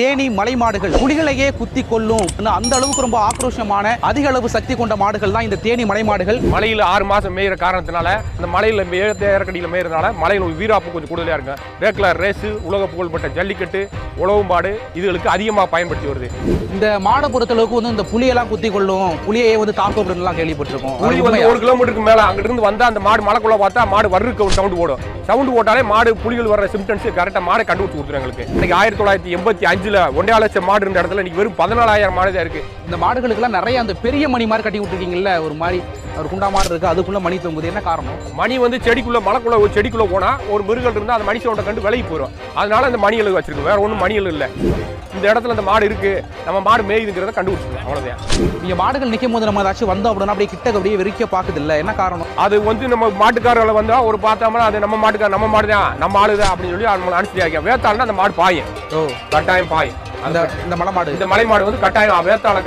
தேனி மலை மாடுகள் புலிகளையே குத்தி கொள்ளும் அந்த அளவுக்கு ரொம்ப ஆக்ரோஷமான அதிக அளவு சக்தி கொண்ட மாடுகள் தான் இந்த தேனி மலை மாடுகள். மலையில் 6 மாசம் மேயிற காரணத்தினால இந்த மலையில் ஏறக்கடியில் மேயறதுனால மலையில் வீராப்பு கொஞ்சம் கூடுதலாக இருக்கும். ரேக்லர் ரேஸு, உலக புகழ்பெற்ற ஜல்லிக்கட்டு, உழவும்பாடு இதுகளுக்கு அதிகமாக பயன்படுத்தி வருது. இந்த மாடை பொறுத்தளவுக்கு வந்து இந்த புலியெல்லாம் குத்தி கொள்ளும், புலியை வந்து தாக்கப்படுறதுலாம் கேள்விப்பட்டிருக்கோம். புலி வந்து 1 கிலோமீட்டருக்கு மேலே அங்கிருந்து வந்தால் அந்த மாடு மலைக்குள்ள பார்த்தா மாடு வர்றதுக்கு ஒரு சவுண்டு போடும். சவுண்டு போட்டாலே மாடு புலிகள் வர்ற சிம்டம்ஸ் கரெக்டாக மாடை கண்டுபிடிச்சு கொடுத்துரும் எங்களுக்கு. இன்னைக்கு 1985 1.5 லட்சம் மாடு இருந்த இடத்துல இன்னைக்கு வெறும் 14,000 மாடு தான் இருக்கு. இந்த மாடுகளுக்கெல்லாம் நிறைய அந்த பெரிய மணி மாதிரி கட்டி விட்டுருக்கீங்கல்ல, ஒரு மாதிரி ஒரு குண்டா மாடு இருக்கு, அதுக்குள்ள மணி தொங்குது, என்ன காரணம்? மணி வந்து செடிக்குள்ள மலைக்குள்ள ஒரு செடிக்குள்ள போனா ஒரு மிருகல் இருந்தால் அந்த மணி சவுண்டை கண்டு விலகி போயிடும். அதனால அந்த மணிகள் வச்சிருக்கு, வேற ஒன்றும் மணிகள் இல்லை. இந்த இடத்துல அந்த மாடு இருக்கு, நம்ம மாடு மேயுதுங்கிறத கண்டுபிடிச்சிருக்கோம், அவ்வளோதான். நீங்க மாடுகள் நிற்கும் போது நம்ம ஏதாச்சும் வந்தோம் அப்படின்னா அப்படியே கிட்ட அப்படியே வெறிக்க பாக்குது இல்ல, என்ன காரணம்? அது வந்து நம்ம மாட்டுக்காரர்களை வந்தா ஒரு பார்த்தோம்னா அது நம்ம மாட்டுக்கார நம்ம மாடு தான் நம்ம ஆளுதான் அப்படின்னு சொல்லி அவங்க அனுப்பிச்சு ஆகியா வேத்தாளனா அந்த மாடு பாயும். கட்டாயம் பாயும். இந்த மலை மாடு, இந்த மலை மாடு வந்து கட்டாயம் வேத்தாள